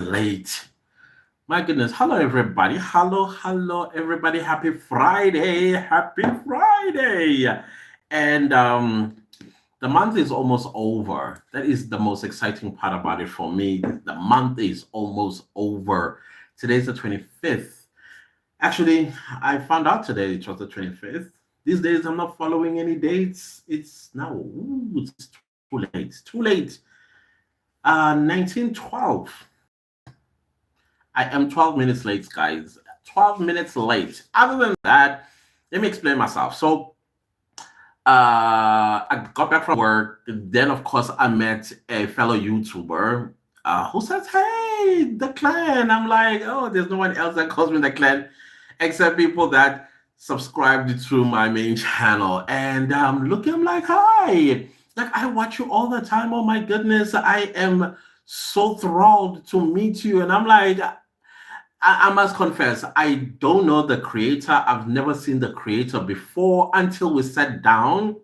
late. My goodness. Hello, everybody. Hello, everybody. Happy Friday. Happy Friday. And the month is almost over. That is the most exciting part about it for me. The month is almost over. Today's the 25th. Actually, I found out today it was the 25th. These days, I'm not following any dates. It's now, it's too late. Too late. 1912. I am 12 minutes late, guys. 12 minutes late. Other than that, let me explain myself. So, I got back from work. Then, of course, I met a fellow YouTuber who says, "Hey, the clan." I'm like, "Oh, there's no one else that calls me the clan except people that subscribed to my main channel." And looking, I'm like, "Hi." Like, I watch you all the time. Oh my goodness. I am so thrilled to meet you. And I'm like, I must confess, I don't know the creator. I've never seen the creator before until we sat down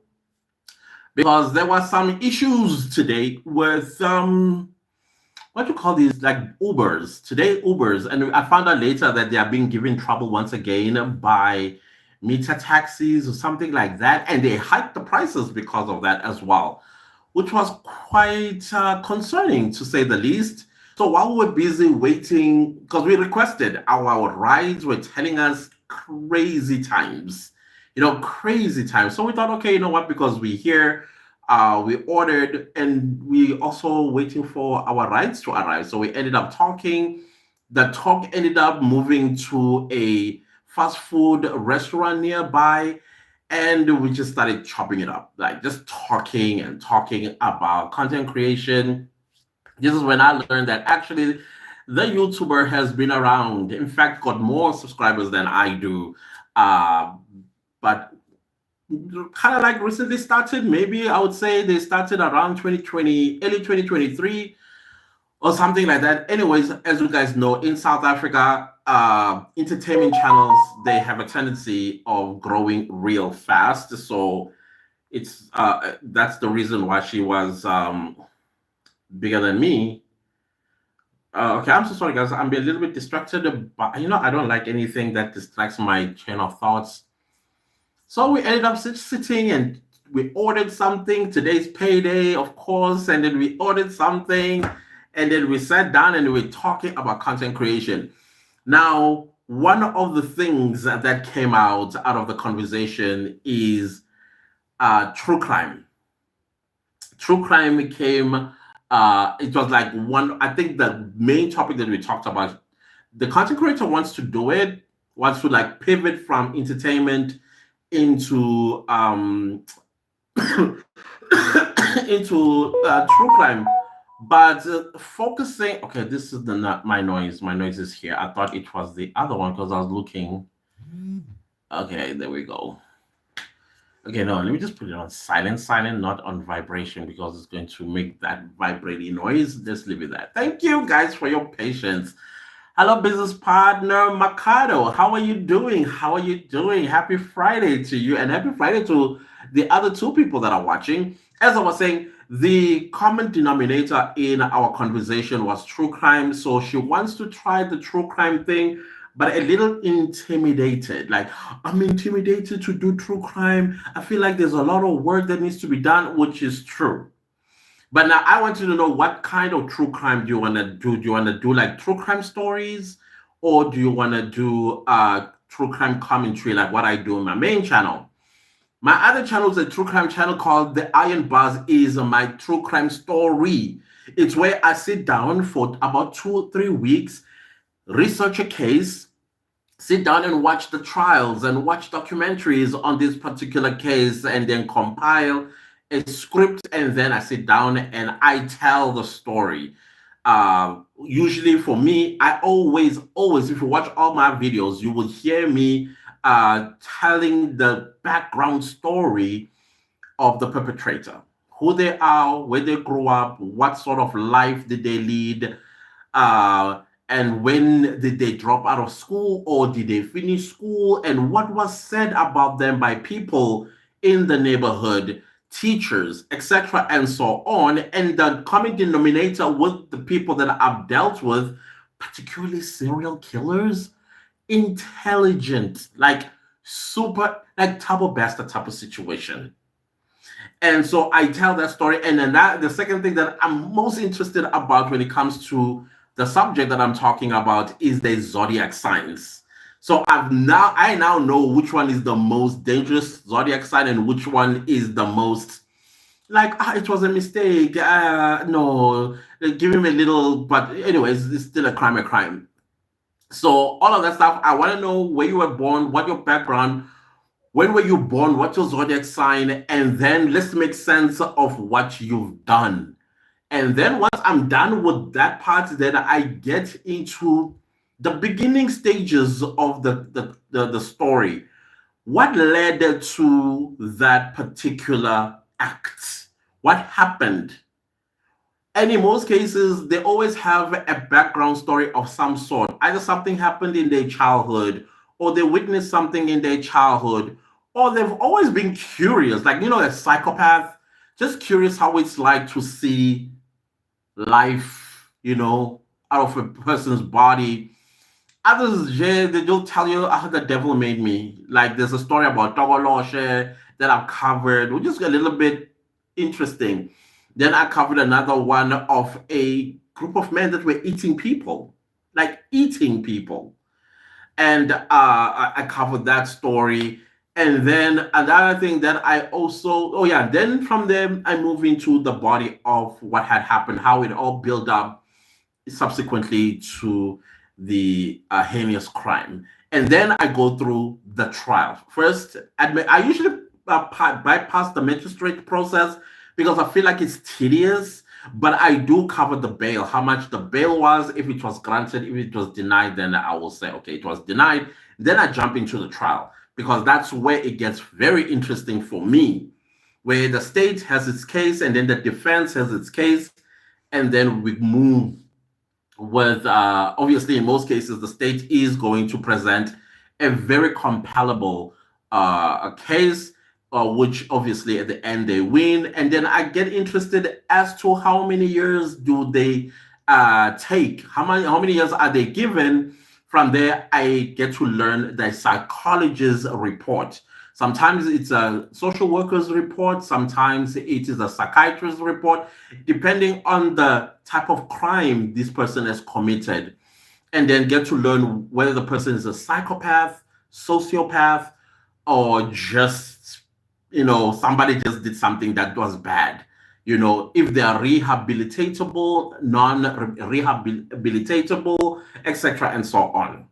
because there were some issues today with what you call these, like Ubers today, Ubers, and I found out later that they are being given trouble once again by meter taxis or something like that, and they hiked the prices because of that as well, which was quite concerning to say the least. So while we were busy waiting, because we requested our rides were telling us crazy times, crazy times. So we thought, okay, you know what, because we here, we ordered and we also waiting for our rides to arrive. So we ended up talking. The talk ended up moving to a fast food restaurant nearby, and we just started chopping it up, like just talking and talking about content creation. This is when I learned that actually the YouTuber has been around. In fact, got more subscribers than I do. Uh, but kind of like recently started. Maybe I would say they started around 2020, early 2023 or something like that. Anyways, as you guys know, in South Africa, entertainment channels, they have a tendency of growing real fast. So it's that's the reason why she was bigger than me. Okay, I'm so sorry, guys. I'm a little bit distracted, but I don't like anything that distracts my train of thoughts. So we ended up sitting and we ordered something. Today's payday, of course, and then we ordered something, and then we sat down and we were talking about content creation. Now, one of the things that came out of the conversation is true crime. True crime became it was like one, I think the main topic that we talked about. The content creator wants to do it, wants to like pivot from entertainment into into true crime, but focusing. Okay, this is the not my noise. My noise is here. I thought it was the other one because I was looking. Okay, there we go. Okay, no, let me just put it on silent, not on vibration because it's going to make that vibrating noise. Just leave it there. Thank you guys for your patience. Hello, business partner Makado. How are you doing? How are you doing? Happy Friday to you, and happy Friday to the other two people that are watching. As I was saying, the common denominator in our conversation was true crime. So she wants to try the true crime thing, but a little intimidated. Like, I'm intimidated to do true crime. I feel like there's a lot of work that needs to be done, which is true. But now I want you to know, what kind of true crime do you want to do? Do you want to do like true crime stories, or do you want to do true crime commentary like what I do on my main channel? My other channel is a true crime channel called The Iron Bars, is my true crime story. It's where I sit down for about 2 or 3 weeks, research a case, sit down and watch the trials and watch documentaries on this particular case, and then compile a script, and then I sit down and I tell the story. Usually for me, I always, if you watch all my videos, you will hear me telling the background story of the perpetrator, who they are, where they grew up, what sort of life did they lead, and when did they drop out of school, or did they finish school, and what was said about them by people in the neighborhood teachers, etc., and so on. And the common denominator with the people that I've dealt with, particularly serial killers, intelligent, like super, like Tabo Basta type of situation. And so I tell that story. And then that the second thing that I'm most interested about when it comes to the subject that I'm talking about is the zodiac signs. So I now know which one is the most dangerous zodiac sign and which one is the most like it was a mistake. No, give him a little, but anyways, it's still a crime, a crime. So all of that stuff, I want to know where you were born, what your background, when were you born? What's your zodiac sign? And then let's make sense of what you've done. And then once I'm done with that part, then I get into the beginning stages of the story. What led to that particular act? What happened? And in most cases, they always have a background story of some sort. Either something happened in their childhood, or they witnessed something in their childhood, or they've always been curious, like, a psychopath, just curious how it's like to see life, out of a person's body. Others, yeah, they'll tell you how the devil made me. Like there's a story about Togoloshe that I've covered, which is a little bit interesting. Then I covered another one of a group of men that were eating people, like eating people. And I covered that story. And then another thing that I also, oh yeah, then from there I move into the body of what had happened, how it all built up subsequently to the heinous crime. And then I go through the trial. First, I usually bypass the magistrate process because I feel like it's tedious, but I do cover the bail, how much the bail was, if it was granted, if it was denied, then I will say, okay, it was denied. Then I jump into the trial because that's where it gets very interesting for me, where the state has its case and then the defense has its case, and then we move with obviously in most cases the state is going to present a very compellable a case, which obviously at the end they win, and then I get interested as to how many years do they take, how many years are they given. From there I get to learn the psychologist's report. Sometimes it's a social worker's report, sometimes it is a psychiatrist's report, depending on the type of crime this person has committed. And then get to learn whether the person is a psychopath, sociopath, or just, somebody just did something that was bad. If they are rehabilitatable, non-rehabilitatable, etc., and so on.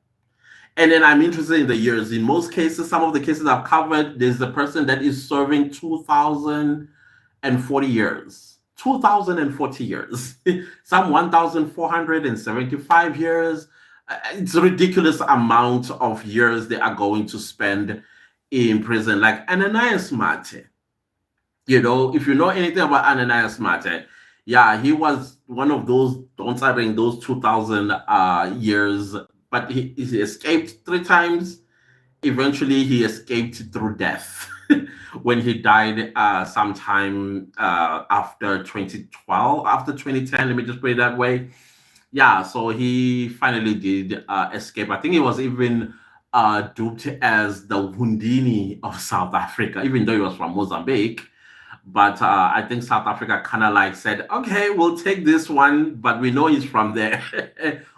And then I'm interested in the years. In most cases, some of the cases I've covered, there's a person that is serving 2,040 years. 2,040 years. Some 1,475 years. It's a ridiculous amount of years they are going to spend in prison. Like Ananias Mate. If you know anything about Ananias Mate, yeah, he was one of those, don't say those 2,000 years, but he escaped 3 times. Eventually, he escaped through death when he died sometime after 2012, after 2010. Let me just put it that way. Yeah, so he finally did escape. I think he was even duped as the Wundini of South Africa, even though he was from Mozambique. But I think South Africa kind of like said, okay, we'll take this one, but we know he's from there,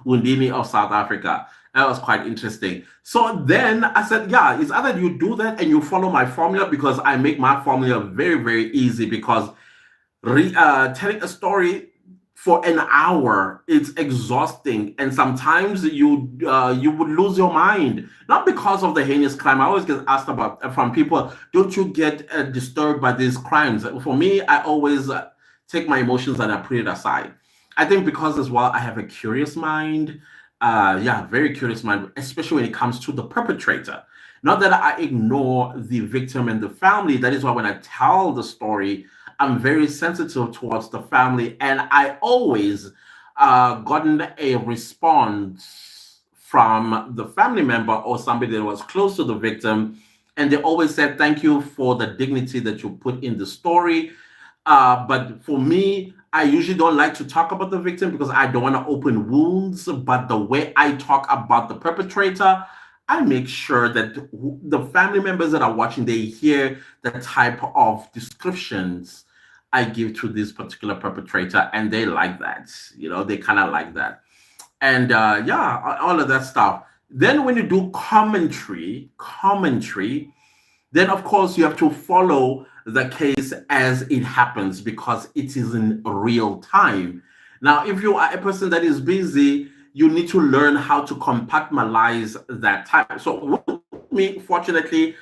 Undini of South Africa. That was quite interesting. So then I said, yeah, it's either you do that and you follow my formula, because I make my formula very, very easy, because telling a story for an hour, it's exhausting, and sometimes you would lose your mind, not because of the heinous crime. I always get asked about from people, don't you get disturbed by these crimes? For me, I always take my emotions and I put it aside. I think because as well I have a curious mind, yeah, very curious mind, especially when it comes to the perpetrator. Not that I ignore the victim and the family. That is why when I tell the story, I'm very sensitive towards the family, and I always gotten a response from the family member or somebody that was close to the victim And they always said thank you for the dignity that you put in the story. But for me, I usually don't like to talk about the victim because I don't want to open wounds. But the way I talk about the perpetrator, I make sure that the family members that are watching, they hear the type of descriptions I give to this particular perpetrator, and they like that. They kind of like that. And yeah, all of that stuff. Then when you do commentary, then of course you have to follow the case as it happens because it is in real time. Now, if you are a person that is busy, you need to learn how to compartmentalize that time. So with me, fortunately,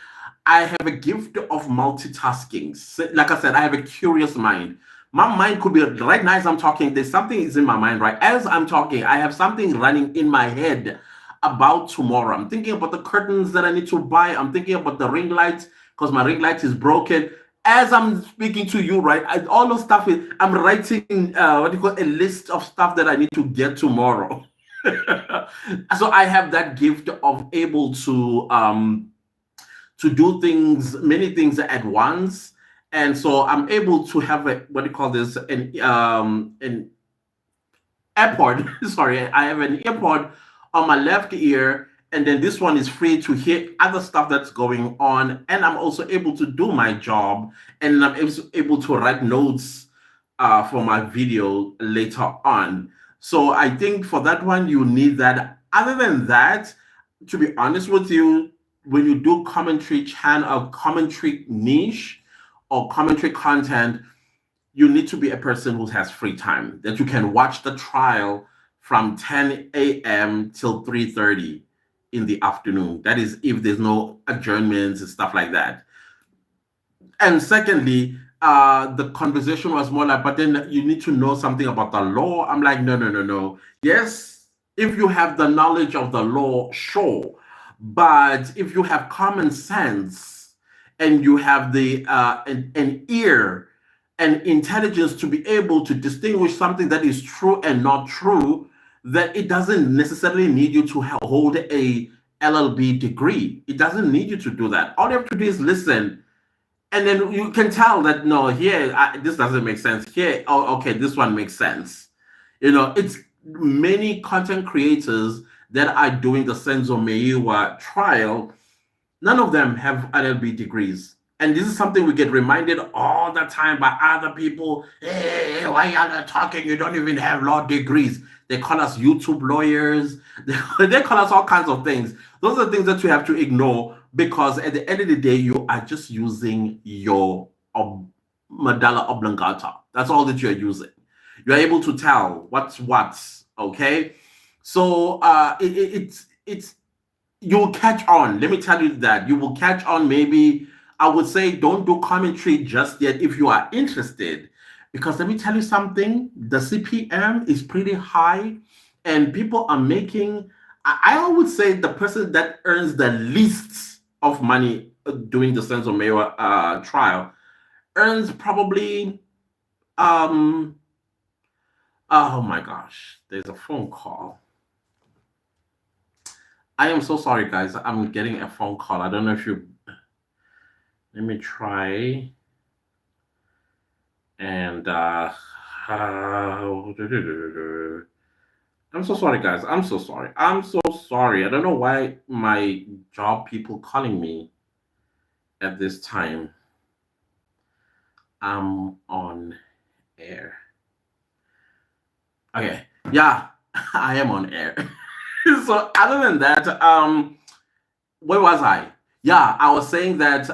I have a gift of multitasking. Like I said, I have a curious mind. My mind could be right now as I'm talking, there's something is in my mind, right? As I'm talking, I have something running in my head about tomorrow. I'm thinking about the curtains that I need to buy. I'm thinking about the ring lights because my ring light is broken. As I'm speaking to you, right? All those stuff is I'm writing what do you call a list of stuff that I need to get tomorrow. So I have that gift of able to do things, many things at once. And so I'm able to have a what do you call this an AirPod. Sorry, I have an AirPod on my left ear, and then this one is free to hear other stuff that's going on. And I'm also able to do my job, and I'm able to write notes for my video later on. So I think for that one, you need that. Other than that, to be honest with you, when you do commentary channel or commentary niche or commentary content, you need to be a person who has free time that you can watch the trial from 10 a.m. till 3:30 in the afternoon. That is if there's no adjournments and stuff like that. And secondly, the conversation was more like, but then you need to know something about the law. I'm like, no, no, no, no. Yes, if you have the knowledge of the law, sure. But if you have common sense and you have an ear and intelligence to be able to distinguish something that is true and not true, that it doesn't necessarily need you to hold a LLB degree. It doesn't need you to do that. All you have to do is listen, and then you can tell that no, here this doesn't make sense. Here, oh, okay, this one makes sense. It's many content creators that are doing the Senzo Meiwa trial. None of them have LLB degrees. And this is something we get reminded all the time by other people. Hey, why are you talking? You don't even have law degrees. They call us YouTube lawyers. They call us all kinds of things. Those are things that you have to ignore because at the end of the day, you are just using your medulla oblongata. That's all that you're using. You're able to tell what's what, okay? So it's you'll catch on. Let me tell you that you will catch on. Maybe I would say don't do commentary just yet if you are interested, because let me tell you something. The CPM is pretty high, and people are making. I would say the person that earns the least of money doing the Senzo Mewa trial earns probably. Oh my gosh! There's a phone call. I am so sorry, guys. I'm getting a phone call. I don't know if you. Let me try. And I'm so sorry, guys. I'm so sorry. I'm so sorry. I don't know why my job people calling me at this time. I'm on air. Okay. Yeah, I am on air. So other than that, where was I? Yeah, I was saying that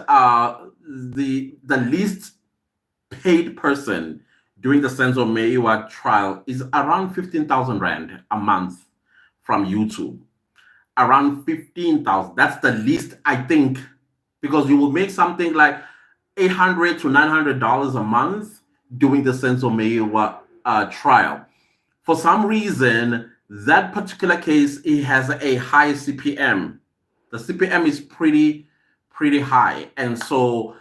the least paid person during the Senzo Meiwa trial is around 15,000 rand a month from YouTube. Around 15,000. That's the least, I think, because you will make something like $800 to $900 a month doing the Senzo Meiwa trial. For some reason, that particular case, it has a high CPM. The CPM is pretty high, and so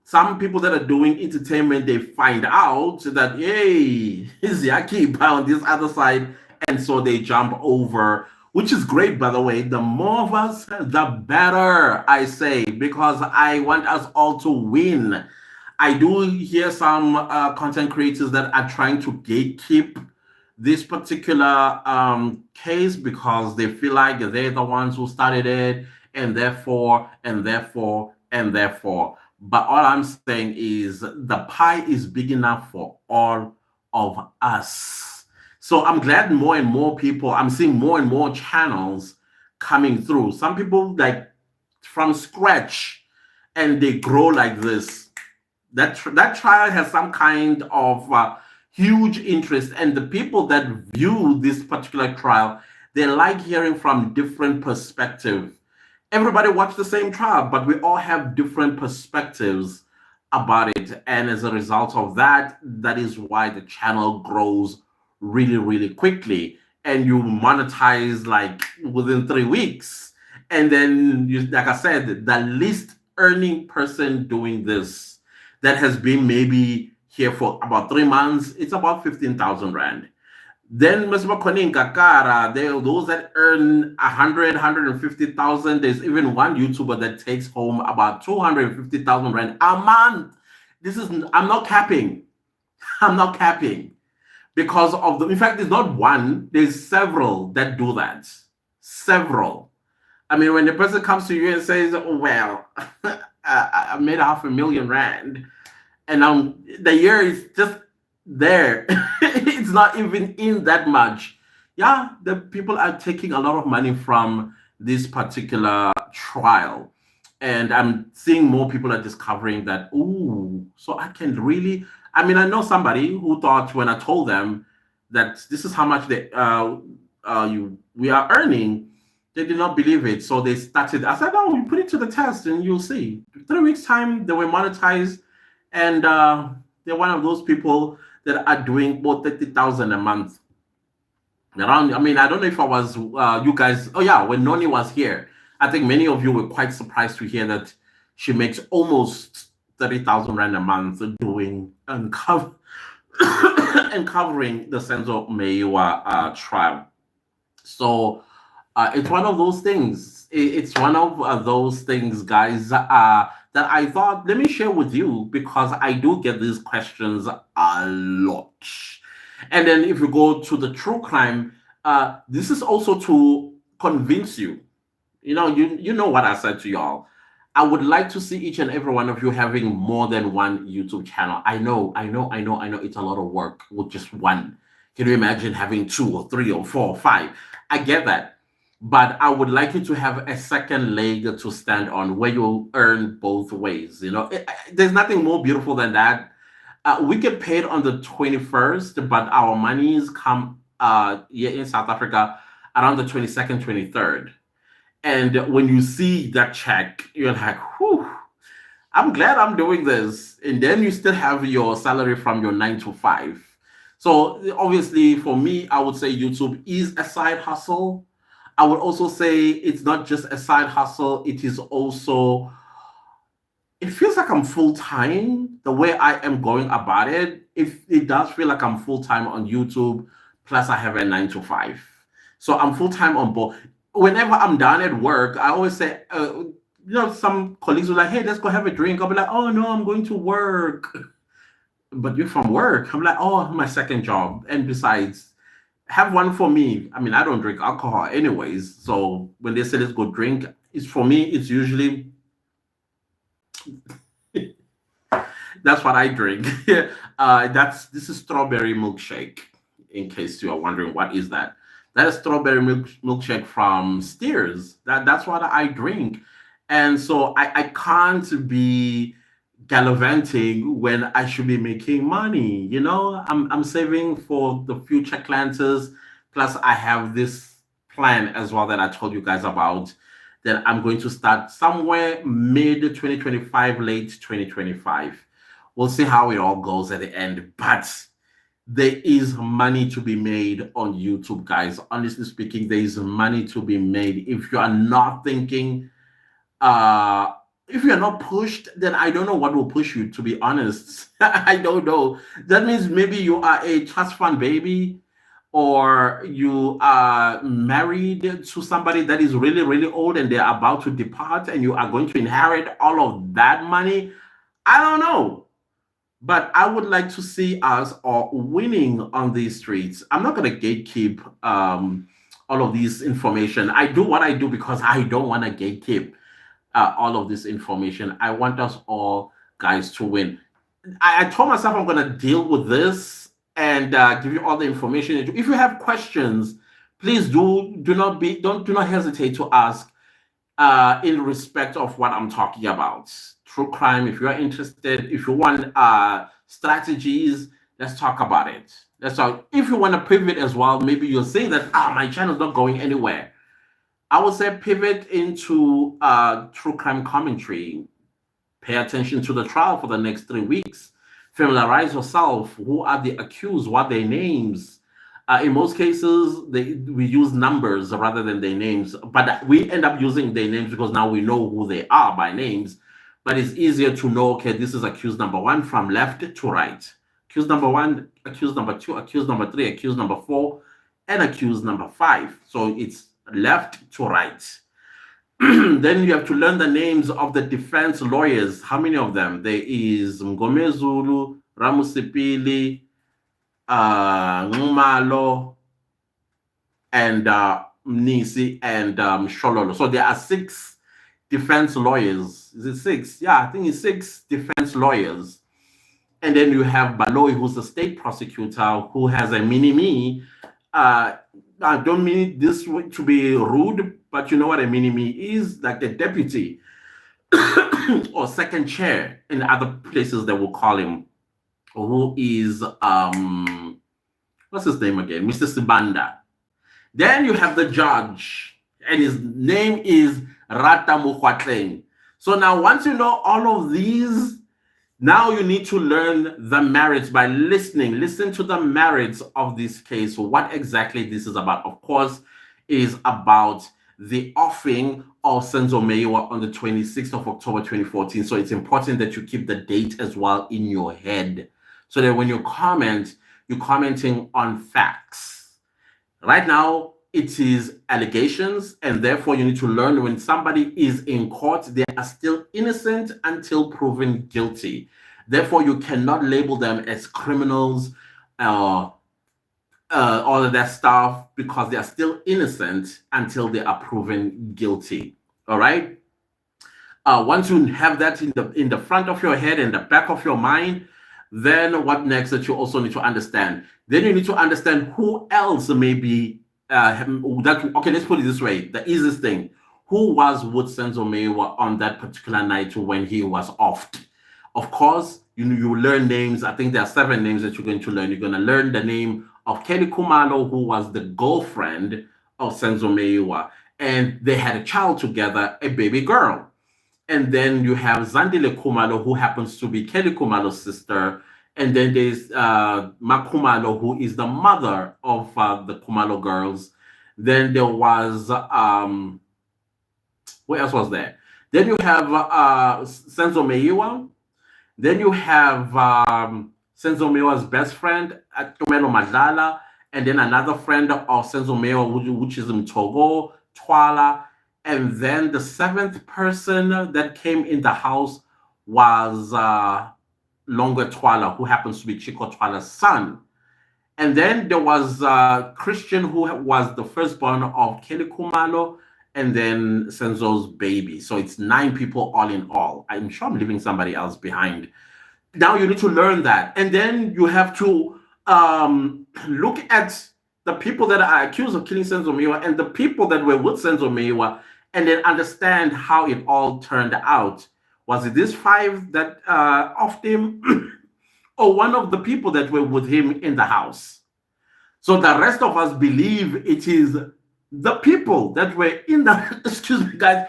some people that are doing entertainment, they find out that hey, is Yaki on this other side, and so they jump over which is great, by the way. The more of us, the better, I say, because I want us all to win. I do hear some content creators that are trying to gatekeep this particular case because they feel like they're the ones who started it, and therefore, and therefore, and therefore. But all I'm saying is the pie is big enough for all of us. So I'm glad more and more people, I'm seeing more and more channels coming through. Some people like from scratch and they grow like this. That trial has some kind of huge interest, and the people that view this particular trial, they like hearing from different perspectives. Everybody watched the same trial, but we all have different perspectives about it, and as a result of that, that is why the channel grows really, really quickly, and you monetize like within 3 weeks. And then you, like I said, the least earning person doing this that has been maybe here for about 3 months, it's about 15,000 Rand. Then Mr. Koning Kakara, those that earn 100, 150,000. There's even one YouTuber that takes home about 250,000 Rand a month. This is, I'm not capping. I'm not capping. Because of the, in fact, there's not one, there's several that do that. Several. I mean, when the person comes to you and says, oh, well, I made 500,000 Rand, and now the year is just there. It's not even in that much. Yeah, the people are taking a lot of money from this particular trial. And I'm seeing more people are discovering that, ooh, so I can really. I mean, I know somebody who thought when I told them that this is how much we are earning, they did not believe it. So they started. I said, "Oh, you put it to the test, and you'll see." 3 weeks time, they were monetized, and they're one of those people that are doing about 30,000 a month. Around, I mean, I don't know if I was you guys. Oh yeah, when Noni was here, I think many of you were quite surprised to hear that she makes almost 30,000 Rand a month doing and and covering the Senzo Meiwa trial. So it's one of those things. It's one of those things, guys, that I thought, let me share with you because I do get these questions a lot. And then if you go to the true crime, this is also to convince you. You know what I said to y'all. I would like to see each and every one of you having more than one YouTube channel. I know. It's a lot of work with just one. Can you imagine having two or three or four or five? I get that. But I would like you to have a second leg to stand on where you earn both ways. There's nothing more beautiful than that. We get paid on the 21st, but our monies come here in South Africa around the 22nd, 23rd. And when you see that check, you're like, whew, I'm glad I'm doing this. And then you still have your salary from your 9 to 5. So obviously, for me, I would say YouTube is a side hustle. I would also say it's not just a side hustle, it is also, it feels like I'm full time the way I am going about it. If it does feel like I'm full time on YouTube, plus I have a 9 to 5. So I'm full time on both. Whenever I'm done at work, I always say, some colleagues are like, hey, let's go have a drink. I'll be like, oh no, I'm going to work. But you're from work. I'm like, oh, my second job. And besides, have one for me. I mean, I don't drink alcohol anyways. So when they say let's go drink, it's for me, it's usually that's what I drink. This is strawberry milkshake. In case you are wondering what is that. That is strawberry milkshake from Steers. That's what I drink. And so I can't be gallivanting when I should be making money. I'm saving for the future Clantis. Plus, I have this plan as well that I told you guys about that I'm going to start somewhere mid 2025, late 2025. We'll see how it all goes at the end. But there is money to be made on YouTube, guys. Honestly speaking, there is money to be made. If you are not thinking, if you're not pushed, then I don't know what will push you, to be honest. I don't know. That means maybe you are a trust fund baby, or you are married to somebody that is really, really old and they're about to depart and you are going to inherit all of that money. I don't know. But I would like to see us all winning on these streets. I'm not going to gatekeep all of this information. I do what I do because I don't want to gatekeep all of this information. I want us all guys to win. I told myself I'm going to deal with this and give you all the information. If you have questions, please do not hesitate to ask in respect of what I'm talking about. True crime, if you're interested, if you want strategies, let's talk about it. That's all. If you want to pivot as well, maybe you're saying that my channel's not going anywhere. I would say pivot into true crime commentary. Pay attention to the trial for the next 3 weeks. Familiarize yourself. Who are the accused? What are their names? In most cases, we use numbers rather than their names, but we end up using their names because now we know who they are by names. But it's easier to know, okay, this is accused number one from left to right. Accused number one, accused number two, accused number three, accused number four, and accused number five. So it's left to right. Then you have to learn the names of the defense lawyers. How many of them? There is Mgomezulu, Ramusipili, Ngumalo, and Mnisi, and Shololo. So there are 6 defense lawyers. Is it 6? Yeah, I think it's 6 defense lawyers. And then you have Baloi, who's the state prosecutor, who has a mini-me. I don't mean this to be rude, but you know what a mini-me is? Like the deputy or second chair in other places they will call him, who is, what's his name again? Mr. Sibanda. Then you have the judge, and his name is Rata Mukwatleng. So now, once you know all of these, now you need to learn the merits by listening. Listen to the merits of this case, what exactly this is about. Of course, is about the offing of Senzo Meyiwa on the 26th of October 2014. So it's important that you keep the date as well in your head, so that when you comment, you're commenting on facts. Right now, it is allegations, and therefore you need to learn when somebody is in court, they are still innocent until proven guilty. Therefore, you cannot label them as criminals, all of that stuff, because they are still innocent until they are proven guilty. All right. Once you have that in the front of your head and the back of your mind, then what next that you also need to understand? Then you need to understand who else may be okay, let's put it this way. The easiest thing, who was with Senzo Meyiwa on that particular night when he was offed? Of course, you learn names. I think there are 7 names that you're going to learn. You're going to learn the name of Kelly Kumalo, who was the girlfriend of Senzo Meyiwa, and they had a child together, a baby girl. And then you have Zandile Kumalo, who happens to be Kelly Kumalo's sister. And then there's Makumalo, who is the mother of the Kumalo girls. Then there was, what else was there? Then you have Senzo Meyiwa. Then you have Senzo Meyiwa's best friend, Tumelo Madlala. And then another friend of Senzo Meyiwa, which is Mtogo, Twala. And then the 7th person that came in the house was Longa Twala, who happens to be Chico Twala's son. And then there was Christian, who was the firstborn of Kelly Kumalo, and then Senzo's baby. So it's 9 people all in all. I'm sure I'm leaving somebody else behind. Now you need to learn that. And then you have to look at the people that are accused of killing Senzo Meyiwa and the people that were with Senzo Meyiwa, and then understand how it all turned out. Was it these 5 that offed him, or one of the people that were with him in the house? So the rest of us believe it is the people that were in the, excuse me, guys.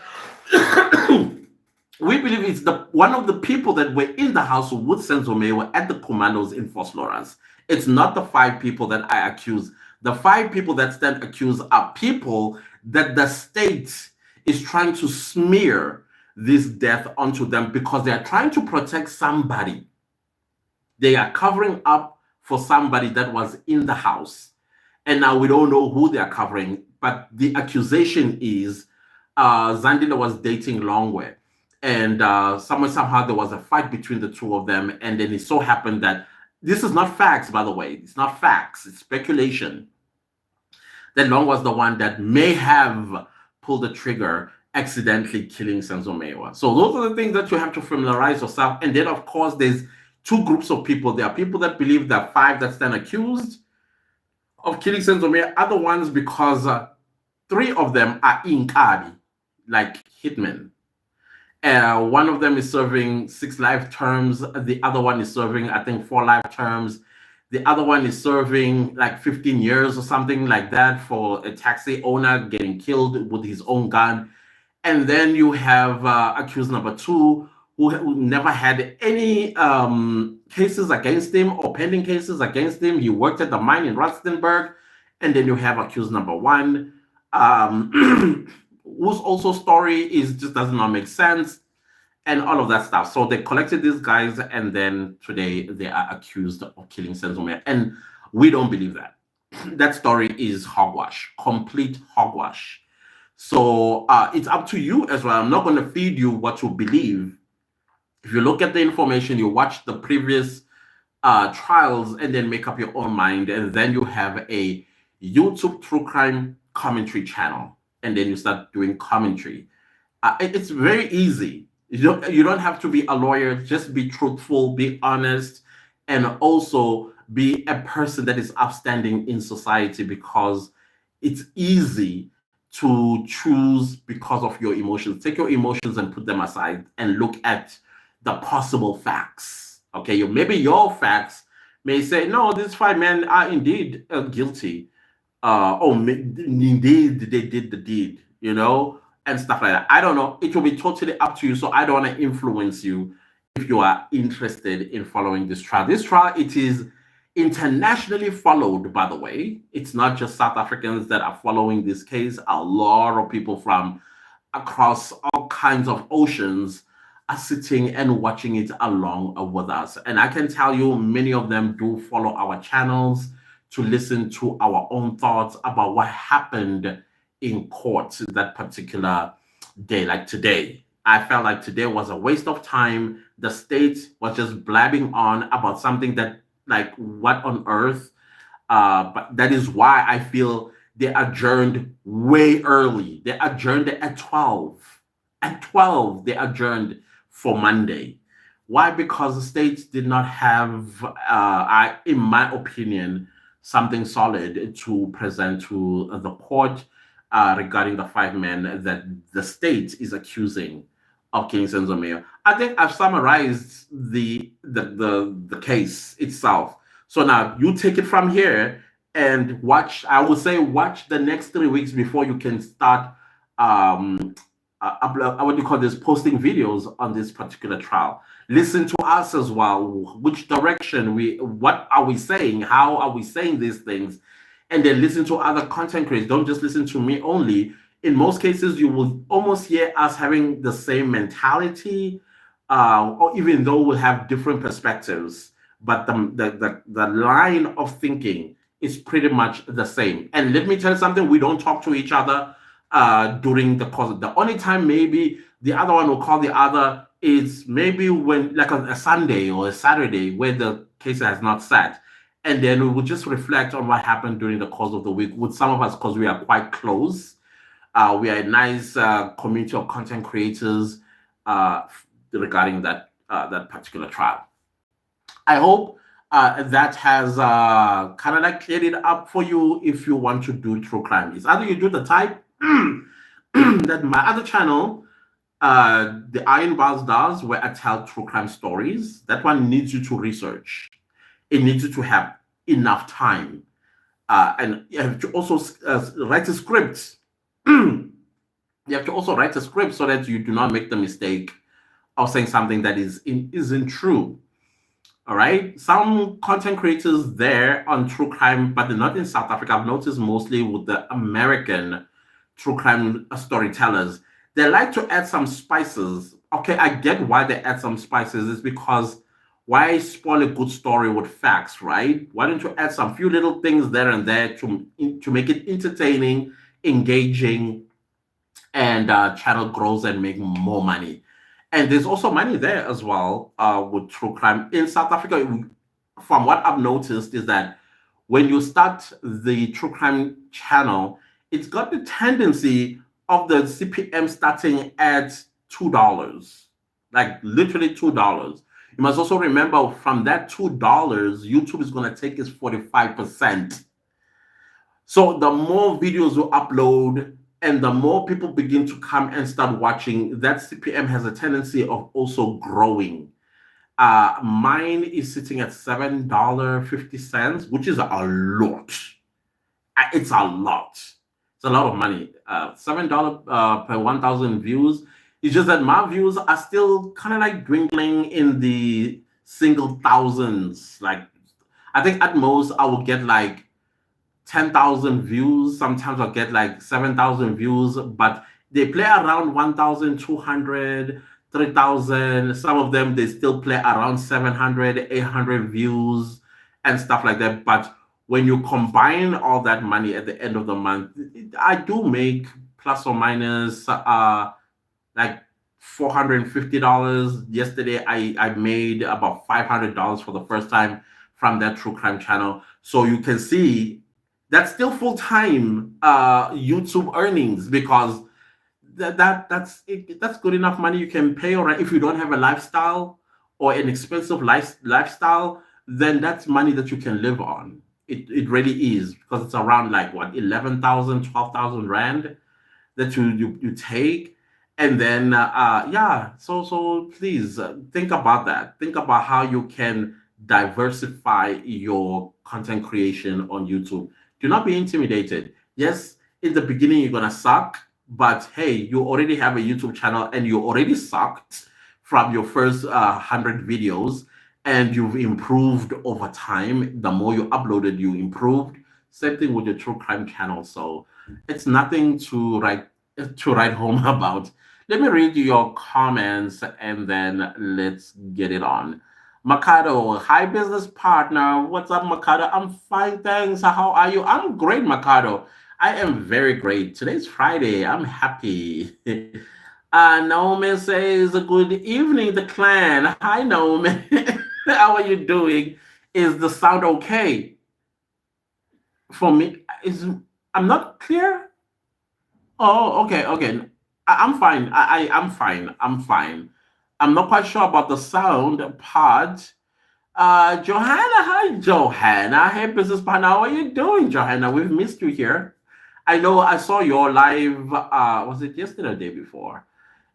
We believe it's one of the people that were in the house with Senzo Meyiwa at the commandos in Fos Loras. It's not the 5 people that I accuse. The 5 people that stand accused are people that the state is trying to smear this death onto them because they are trying to protect somebody. They are covering up for somebody that was in the house. And now we don't know who they are covering, but the accusation is Zandile was dating Longwe. And somehow there was a fight between the two of them. And then it so happened that this is not facts, by the way. It's not facts, it's speculation. That Long was the one that may have pulled the trigger, accidentally killing Senzo. So those are the things that you have to familiarize yourself. And then, of course, there's two groups of people. There are people that believe that five that stand accused of killing Senzo, other ones because three of them are inkadi, like hitmen. One of them is serving 6 life terms. The other one is serving, I think, 4 life terms. The other one is serving like 15 years or something like that for a taxi owner getting killed with his own gun. And then you have accused number 2, who never had any cases against him or pending cases against him. He worked at the mine in Rustenburg. And then you have accused number 1, whose also story is just does not make sense, and all of that stuff. So they collected these guys, and then today they are accused of killing Senzomea. And we don't believe that. That story is hogwash, complete hogwash. So it's up to you as well. I'm not going to feed you what you believe. If you look at the information, you watch the previous trials, and then make up your own mind, and then you have a YouTube true crime commentary channel, and then you start doing commentary. It's very easy. You don't have to be a lawyer. Just be truthful, be honest, and also be a person that is upstanding in society, because it's easy to choose because of your emotions. Take your emotions and put them aside and look at the possible facts. Okay, maybe your facts may say, no, these 5 men are indeed guilty. Indeed they did the deed, and stuff like that. I don't know. It will be totally up to you. So I don't want to influence you if you are interested in following this trial. This trial, it is internationally followed, by the way. It's not just South Africans that are following this case. A lot of people from across all kinds of oceans are sitting and watching it along with us. And I can tell you, many of them do follow our channels to listen to our own thoughts about what happened in court that particular day. Like today, I felt like today was a waste of time. The state was just blabbing on about something that, like, what on earth? But that is why I feel they adjourned way early. They adjourned at 12. At 12, they adjourned for Monday. Why? Because the state did not have, in my opinion, something solid to present to the court regarding the 5 men that the state is accusing of killing Senzomeo. I think I've summarized the case itself. So now you take it from here and watch. I would say watch the next 3 weeks before you can start what do you call this, posting videos on this particular trial. Listen to us as well. Which direction what are we saying? How are we saying these things? And then listen to other content creators. Don't just listen to me only. In most cases, you will almost hear us having the same mentality, or even though we'll have different perspectives, but the line of thinking is pretty much the same. And let me tell you something, we don't talk to each other during the course. The only time maybe the other one will call the other is maybe when, like, a Sunday or a Saturday where the case has not sat. And then we will just reflect on what happened during the course of the week with some of us, because we are quite close. We are a nice community of content creators regarding that particular trial. I hope that has kind of like cleared it up for you if you want to do true crime. It's either you do the type that my other channel, the Iron Bars does, where I tell true crime stories. That one needs you to research. It needs you to have enough time. And you have to also write a script. You have to also write a script so that you do not make the mistake of saying something that isn't true. All right. Some content creators there on true crime, but they're not in South Africa. I've noticed mostly with the American true crime storytellers, they like to add some spices. Okay, I get why they add some spices. It's because Why spoil a good story with facts, right? Why don't you add some few little things there and there to make it entertaining, engaging, and channel grows and make more money. And there's also money there as well with true crime in South Africa. From what I've noticed is that when you start the true crime channel, it's got the tendency of the CPM starting at $2, like literally $2. You must also remember from that $2, YouTube is going to take its 45%. So the more videos you upload and the more people begin to come and start watching, that CPM has a tendency of also growing. Mine is sitting at $7.50, which is a lot. It's a lot. It's a lot of money. $7 per 1,000 views. It's just that my views are still kind of like dwindling in the single thousands. Like I think at most I will get like 10,000 views. Sometimes I'll get like 7,000 views, but they play around 1,200, 3,000. Some of them, they still play around 700, 800 views and stuff like that. But when you combine all that money at the end of the month, I do make plus or minus like $450. Yesterday, I made about $500 for the first time from that true crime channel. So you can see that's still full time YouTube earnings because that's good enough money you can pay. Or if you don't have a lifestyle or an expensive lifestyle, then that's money that you can live on. It really is because it's around like what 11,000, 12,000 rand that you take, and then yeah. So please think about that. Think about how you can diversify your content creation on YouTube. Do not be intimidated. Yes, in the beginning you're gonna suck, but hey, you already have a YouTube channel and you already sucked from your first 100 videos, and you've improved over time. The more you uploaded, you improved. Same thing with your true crime channel. So it's nothing to write home about. Let me read your comments and then let's get it on. Makado, hi business partner. What's up, Makado? I'm fine, thanks. How are you? I'm great, Makado. I am very great. Today's Friday. I'm happy. Naomi says, good evening, the clan. Hi, Naomi. How are you doing? Is the sound okay for me? I'm not clear? Oh, okay, okay. I'm fine. I'm fine. I'm fine. I'm not quite sure about the sound part. Johanna, hi, Johanna. Hey, business partner. How are you doing, Johanna? We've missed you here. I know I saw your live, was it yesterday or the day before?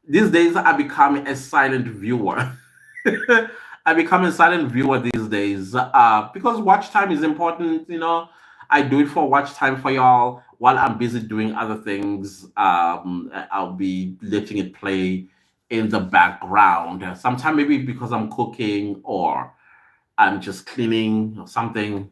These days, I become a silent viewer. I become a silent viewer these days because watch time is important. I do it for watch time for y'all while I'm busy doing other things. I'll be letting it play in the background. Sometimes maybe because I'm cooking or I'm just cleaning or something.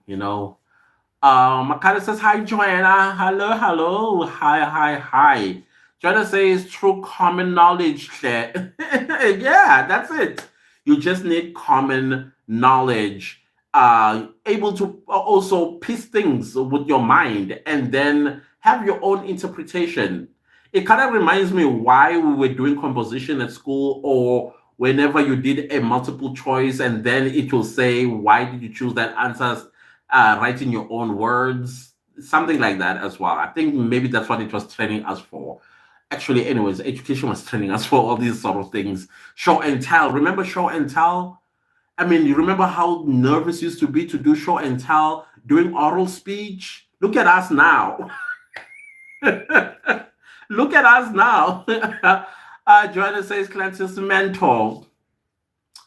Makata says, hi, Joanna. Hello, hello. Hi, hi, hi. Joanna says, true common knowledge. Claire." Yeah, that's it. You just need common knowledge, able to also piece things with your mind and then have your own interpretation. It kind of reminds me why we were doing composition at school, or whenever you did a multiple choice and then it will say, why did you choose that answer? Writing your own words, something like that as well. I think maybe that's what it was training us for. Actually, anyways, education was training us for all these sort of things. Show and tell. Remember show and tell? I mean, you remember how nervous used to be to do show and tell, doing oral speech? Look at us now. Look at us now. Joanna says, Clantis mentor.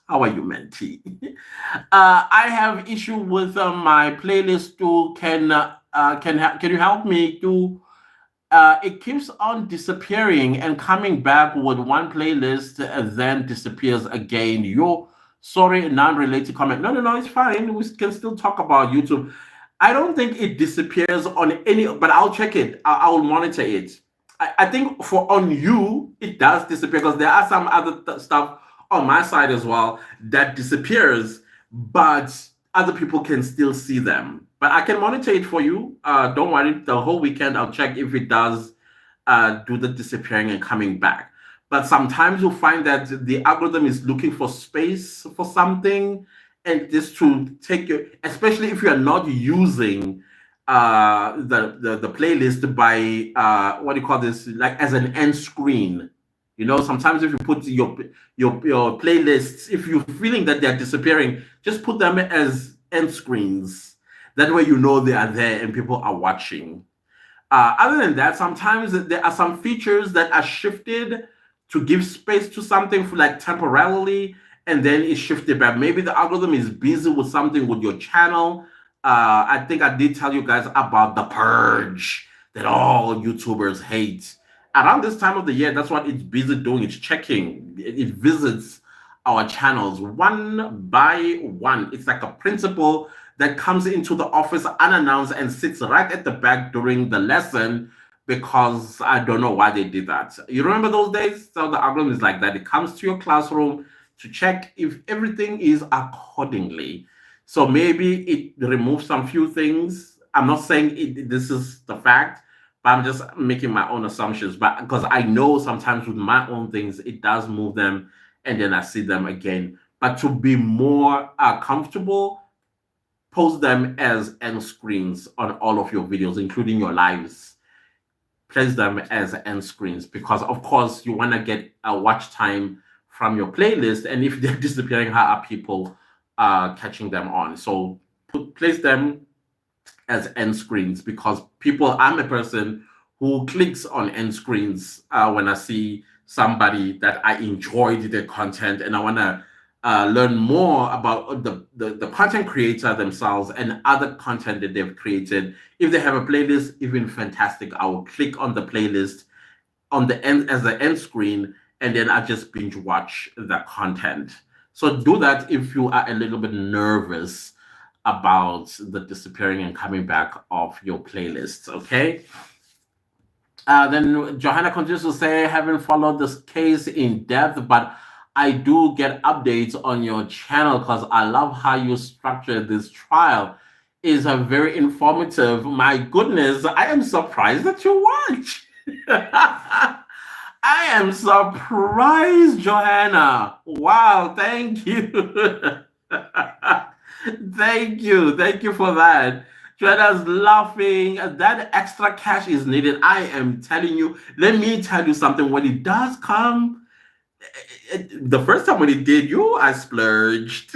How are you, mentee? I have issue with my playlist too. Can you help me to? It keeps on disappearing and coming back with one playlist and then disappears again. Yo, sorry, non-related comment. No, no, no, it's fine. We can still talk about YouTube. I don't think it disappears on any, but I'll check it. I'll monitor it. I think for on you, it does disappear because there are some other stuff on my side as well that disappears. but other people can still see them. But I can monitor it for you. Don't worry. The whole weekend, I'll check if it does do the disappearing and coming back. But sometimes you'll find that the algorithm is looking for space for something, and just to take your, especially if you are not using the playlist by what do you call this, like as an end screen. Sometimes if you put your playlists, if you're feeling that they're disappearing, just put them as end screens. That way they are there and people are watching. Other than that, sometimes there are some features that are shifted to give space to something for like temporarily, and then it's shifted back. Maybe the algorithm is busy with something with your channel. I think I did tell you guys about the purge that all YouTubers hate. Around this time of the year, that's what it's busy doing. It's checking. It visits our channels one by one. It's like a principal that comes into the office unannounced and sits right at the back during the lesson, because I don't know why they did that. You remember those days? So the algorithm is like that. It comes to your classroom to check if everything is accordingly. So maybe it removes some few things. I'm not saying this is the fact, but I'm just making my own assumptions. But because I know sometimes with my own things, it does move them and then I see them again. But to be more comfortable, post them as end screens on all of your videos, including your lives. Place them as end screens because, of course, you want to get a watch time from your playlist. And if they're disappearing, how are people catching them on? So place them as end screens because I'm a person who clicks on end screens when I see somebody that I enjoyed their content and I want to learn more about the content creator themselves and other content that they've created. If they have a playlist, even fantastic. I will click on the playlist on the end as the end screen, and then I just binge watch the content. So do that if you are a little bit nervous about the disappearing and coming back of your playlists. Okay. Then Johanna continues to say, haven't followed this case in depth, but I do get updates on your channel because I love how you structure this trial. Is a very informative. My goodness, I am surprised that you watch. I am surprised, Johanna. Wow, thank you. Thank you for that. Joanna's laughing. That extra cash is needed. I am telling you. Let me tell you something. When it does come, the first time when it did, I splurged.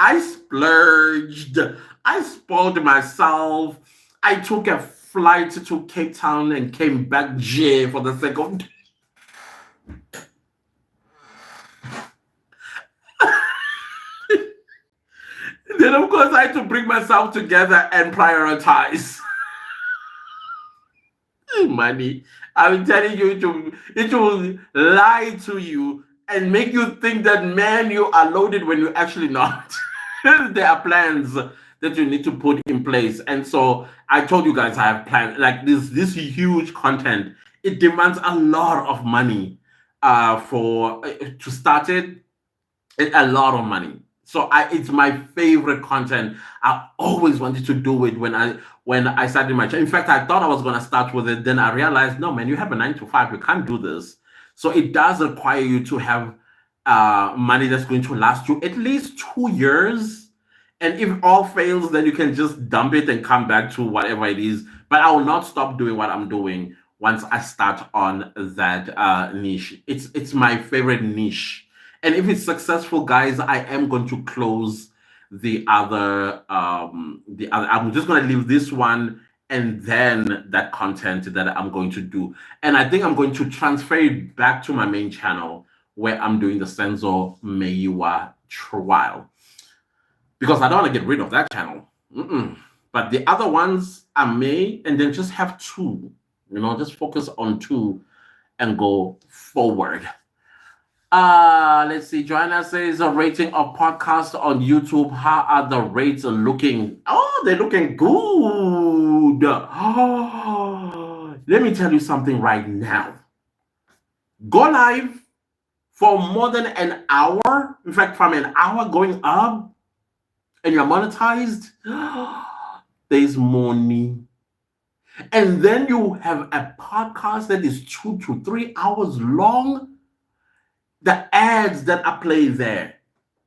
I splurged. I spoiled myself. I took a flight to Cape Town and came back J for the second. Then, of course, I had to bring myself together and prioritize. Money. I'm telling you, it will lie to you and make you think that, man, you are loaded when you're actually not. There are plans that you need to put in place. And so I told you guys I have plans like this huge content. It demands a lot of money for to start it. A lot of money. So it's my favorite content. I always wanted to do it when I started my channel. In fact, I thought I was gonna start with it. Then I realized, no, man, you have a 9 to 5. You can't do this. So it does require you to have money that's going to last you at least 2 years. And if all fails, then you can just dump it and come back to whatever it is. But I will not stop doing what I'm doing once I start on that niche. It's my favorite niche. And if it's successful, guys, I am going to close the other. I'm just going to leave this one and then that content that I'm going to do. And I think I'm going to transfer it back to my main channel where I'm doing the Senzo Meiwa trial because I don't want to get rid of that channel. But the other ones I may, and then just have two. Just focus on two and go forward. Let's see. Joanna says a rating of podcast on YouTube. How are the rates looking? Oh, they're looking good. Oh, let me tell you something right now. Go live for more than an hour, in fact, from an hour going up, and you're monetized, there's money. And then you have a podcast that is 2 to 3 hours long, the ads that are played there.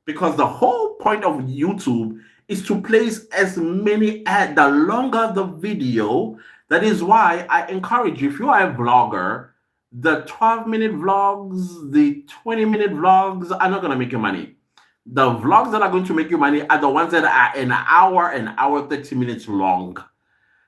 Because the whole point of YouTube is to place as many ads. The longer the video, that is why I encourage you, if you are a vlogger, the 12-minute vlogs, the 20-minute vlogs are not going to make you money. The vlogs that are going to make you money are the ones that are an hour 30 minutes long,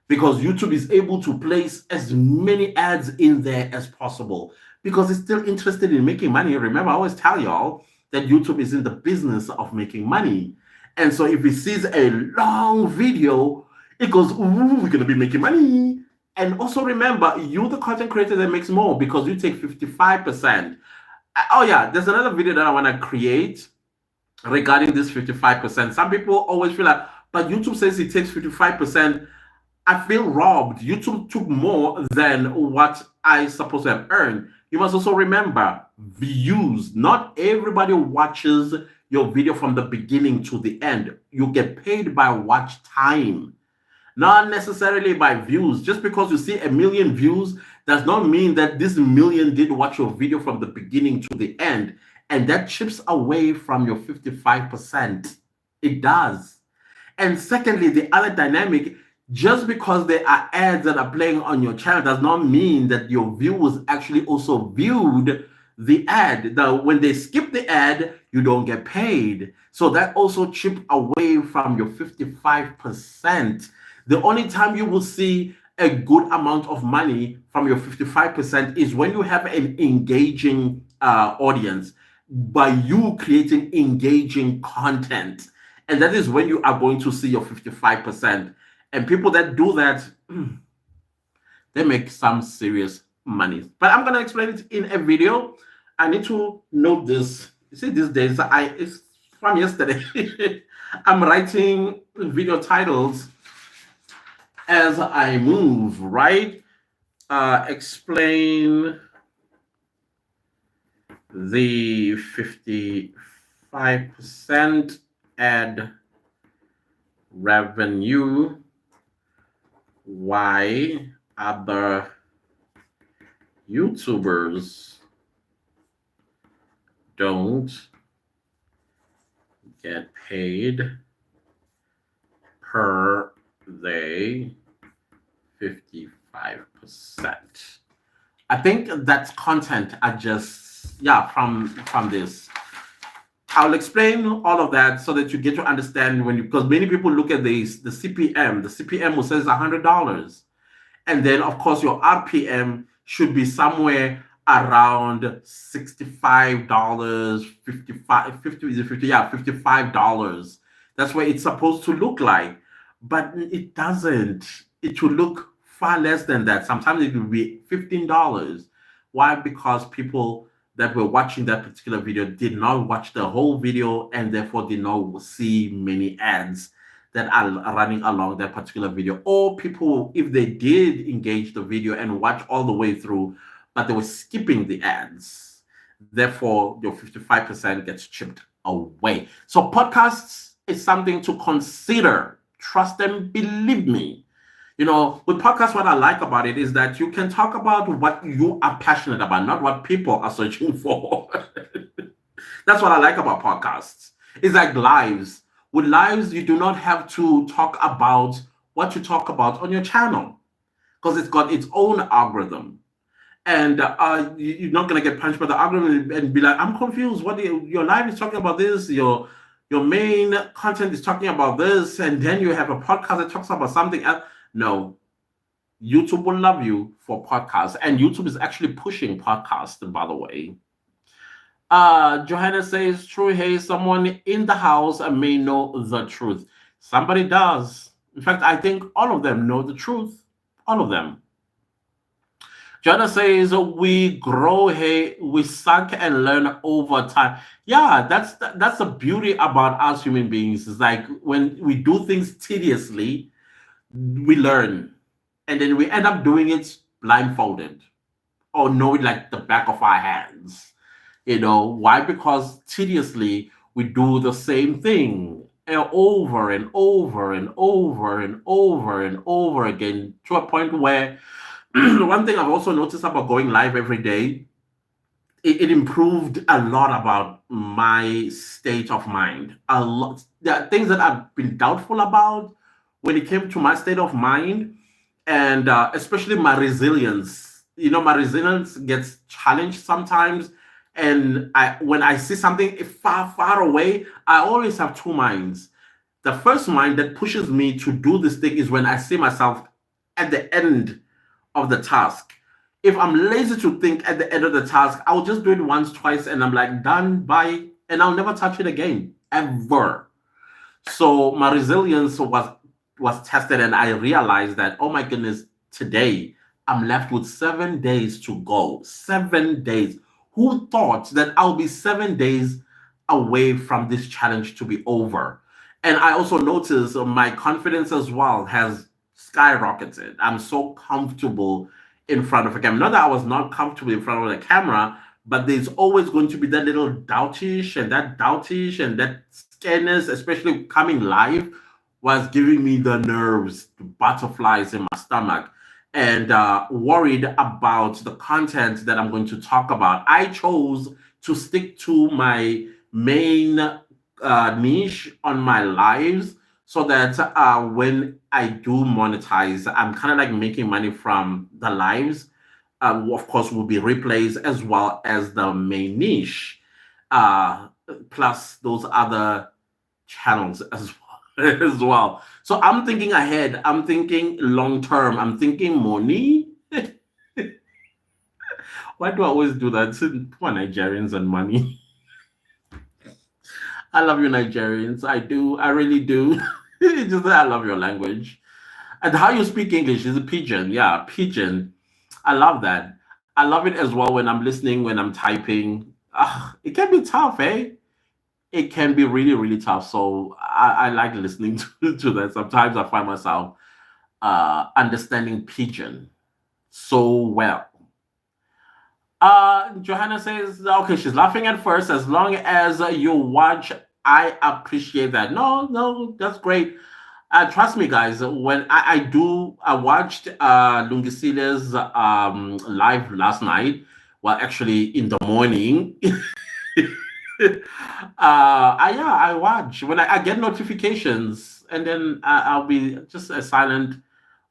because YouTube is able to place as many ads in there as possible because it's still interested in making money. Remember, I always tell y'all that YouTube is in the business of making money. And so if it sees a long video, it goes, ooh, we're going to be making money. And also remember, you, the content creator, that makes more because you take 55%. Oh, yeah, there's another video that I want to create regarding this 55%. Some people always feel like, but YouTube says it takes 55%. I feel robbed. YouTube took more than what I supposed to have earned. You must also remember views. Not everybody watches your video from the beginning to the end. You get paid by watch time, not necessarily by views. Just because you see 1 million views does not mean that this million did watch your video from the beginning to the end. And that chips away from your 55%. It does. And secondly, the other dynamic, just because there are ads that are playing on your channel does not mean that your viewers actually also viewed the ad. When they skip the ad, you don't get paid. So that also chips away from your 55%. The only time you will see a good amount of money from your 55% is when you have an engaging audience by you creating engaging content. And that is when you are going to see your 55%. And people that do that, they make some serious money. But I'm going to explain it in a video. I need to note this. You see, these days, it's from yesterday. I'm writing video titles as I move, right? Explain the 55% ad revenue, why other YouTubers don't get paid per they 55%. I think that's content I just, from this. I'll explain all of that so that you get to understand because many people look at the CPM. The CPM will says $100. And then, of course, your RPM should be somewhere around $65, 55. That's what it's supposed to look like. But it doesn't. It should look far less than that. Sometimes it will be $15. Why? Because people that were watching that particular video did not watch the whole video and therefore did not see many ads that are running along that particular video. Or people, if they did engage the video and watch all the way through, but they were skipping the ads, therefore your 55% gets chipped away. So podcasts is something to consider. Trust and believe me. With podcasts, what I like about it is that you can talk about what you are passionate about, not what people are searching for. That's what I like about podcasts. It's like lives. With lives, you do not have to talk about what you talk about on your channel because it's got its own algorithm. And you're not going to get punished by the algorithm and be like, I'm confused. Your live is talking about this, your main content is talking about this, and then you have a podcast that talks about something else. No, YouTube will love you for podcasts, and YouTube is actually pushing podcasts, by the way. Johanna says, true, hey, someone in the house may know the truth. Somebody does. In fact, I think all of them know the truth. All of them. Johanna says, we grow, hey, we suck and learn over time. Yeah, that's the beauty about us human beings. It's like when we do things tediously, we learn, and then we end up doing it blindfolded or know it like the back of our hands. Why? Because tediously we do the same thing over and over and over and over and over again, to a point where one thing I've also noticed about going live every day, it improved a lot about my state of mind. A lot. There are things that I've been doubtful about when it came to my state of mind, and especially my resilience. My resilience gets challenged sometimes, and when I see something far, far away, I always have two minds. The first mind that pushes me to do this thing is when I see myself at the end of the task. If I'm lazy to think at the end of the task, I'll just do it once, twice, and I'm like, done, bye, and I'll never touch it again, ever. So my resilience was tested, and I realized that, oh my goodness, today I'm left with 7 days to go. 7 days. Who thought that I'll be 7 days away from this challenge to be over? And I also noticed my confidence as well has skyrocketed. I'm so comfortable in front of a camera. Not that I was not comfortable in front of the camera, but there's always going to be that little doubtish and that scaredness, especially coming live, was giving me the nerves, the butterflies in my stomach, and worried about the content that I'm going to talk about. I chose to stick to my main niche on my lives, so that when I do monetize, I'm kind of like making money from the lives. Of course, will be replays as well as the main niche, uh, plus those other channels as well. As well. So I'm thinking ahead. I'm thinking long term. I'm thinking money. Why do I always do that? Poor Nigerians and money. I love you, Nigerians. I do. I really do. It's just that I love your language. And how you speak English is a pigeon. Yeah, pigeon. I love that. I love it as well when I'm listening, when I'm typing. It can be tough, eh? It can be really, really tough. So I like listening to that. Sometimes I find myself understanding pigeon so well. Johanna says, okay, she's laughing at first. As long as you watch, I appreciate that. No, no, that's great. Trust me, guys. When I watched Lungisile's live last night. Well, actually, in the morning. Yeah, I watch when I get notifications, and then I'll be just a silent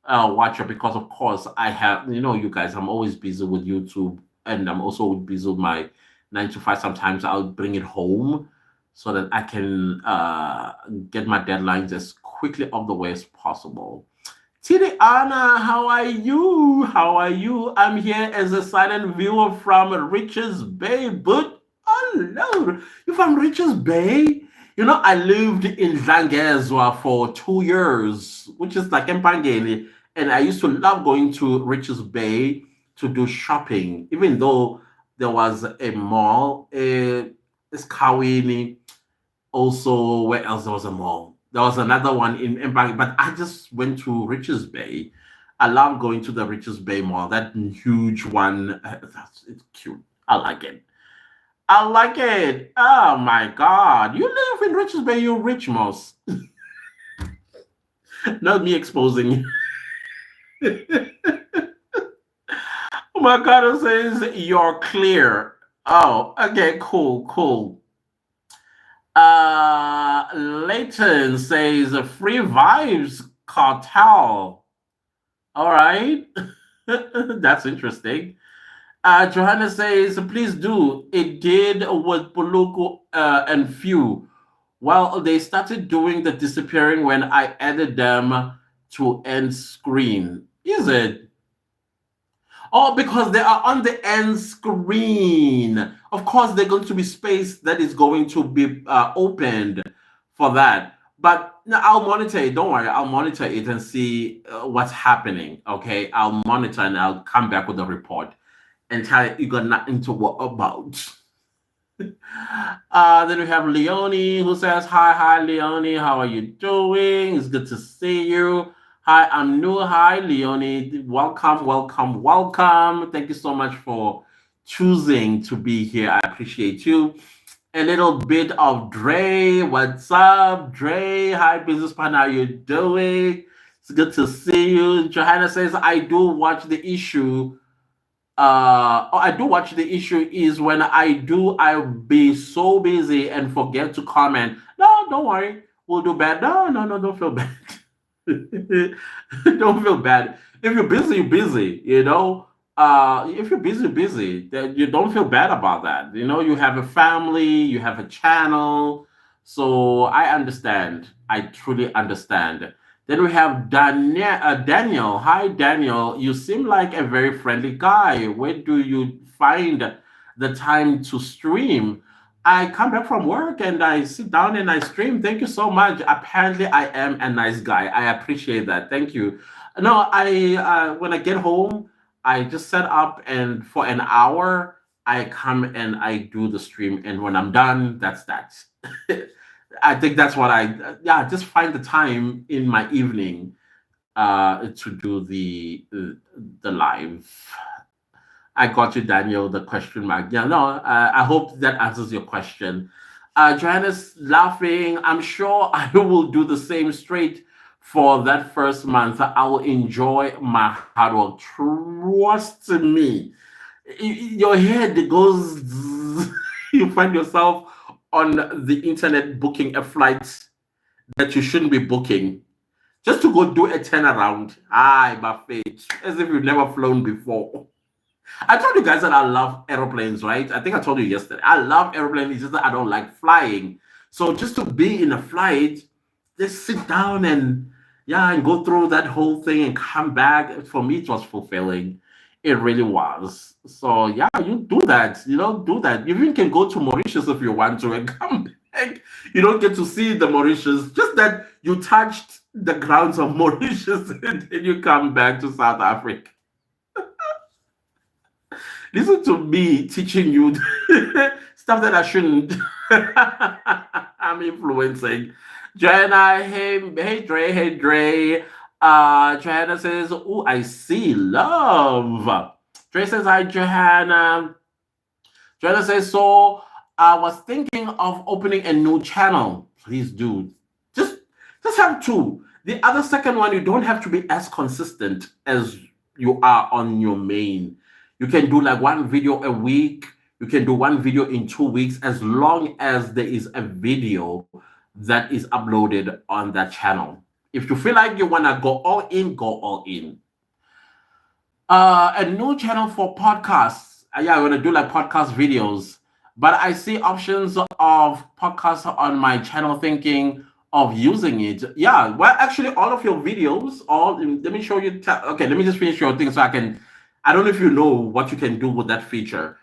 watcher, because, of course, I have, you guys, I'm always busy with YouTube, and I'm also busy with my 9 to 5. Sometimes I'll bring it home so that I can get my deadlines as quickly off the way as possible. Tiri Anna, how are you? How are you? I'm here as a silent viewer from Richards Bay, but oh no, you're from Richards Bay? I lived in Zangezwa for 2 years, which is like Empangeni, and I used to love going to Richards Bay to do shopping, even though there was a mall, it's Kawini. Also, where else there was a mall? There was another one in Empire, but I just went to Richards Bay. I love going to the Richards Bay Mall. That huge one. It's cute. I like it. I like it. Oh my God. You live in Richards Bay, you're rich, Moss. Not me exposing you. Oh my God, it says you're clear. Oh, okay, cool, cool. Leighton says free vibes cartel. All right. That's interesting. Johanna says, please do. It did with Puluku and Few. Well, they started doing the disappearing when I added them to end screen. Is it? Oh, because they are on the end screen. Of course, they're going to be space that is going to be opened for that. But no, I'll monitor it. Don't worry. I'll monitor it and see what's happening. Okay. I'll monitor and I'll come back with a report and tell you got nothing to worry about. Then we have Leonie who says, hi, Leonie. How are you doing? It's good to see you. Hi, I'm new. Hi, Leonie. Welcome, welcome, welcome. Thank you so much for choosing to be here. I appreciate you. A little bit of Dre. What's up, Dre? Hi, business partner. How you doing? It's good to see you. Johanna says, I do watch the issue. I do watch the issue is when I'll be so busy and forget to comment. No, don't worry. We'll do bad. No, no, no, don't feel bad. Don't feel bad. If you're busy, you're busy, if you're busy, busy, then you don't feel bad about that. You have a family, you have a channel. So I understand. I truly understand. Then we have Daniel. Hi, Daniel. You seem like a very friendly guy. Where do you find the time to stream? I come back from work and I sit down and I stream. Thank you so much. Apparently, I am a nice guy. I appreciate that. Thank you. No, I when I get home, I just set up and for an hour, I come and I do the stream. And when I'm done, that's that. I think that's what yeah, just find the time in my evening to do the live. I got you, Daniel, the question mark. Yeah, no, I hope that answers your question. Joanna's laughing. I'm sure I will do the same straight for that first month. I will enjoy my hard work. Trust me. Your head goes, you find yourself on the internet booking a flight that you shouldn't be booking just to go do a turnaround. Hi, my face, as if you've never flown before. I told you guys that I love aeroplanes, right? I think I told you yesterday. I love airplanes, it's just that I don't like flying. So just to be in a flight, just sit down and yeah, and go through that whole thing and come back. For me, it was fulfilling. It really was. So yeah, you do that. Do that. You even can go to Mauritius if you want to and come back. You don't get to see the Mauritius, just that you touched the grounds of Mauritius and then you come back to South Africa. Listen to me teaching you stuff that I shouldn't. I'm influencing. Joanna, hey Dre, hey Dre. Johanna says, "Oh, I see love." Dre says, "Hi, Johanna." Joanna says, "So I was thinking of opening a new channel. Please do. Just, just have two. The other second one, you don't have to be as consistent as you are on your main. You can do like one video a week. You can do one video in 2 weeks, as long as there is a video that is uploaded on that channel. If you feel like you want to go all in, go all in. A new channel for podcasts. Yeah, I want to do like podcast videos, but I see options of podcasts on my channel thinking of using it. Yeah, well, actually, all of your videos, let me show you. Okay, let me just finish your thing so I can. I don't know if you know what you can do with that feature.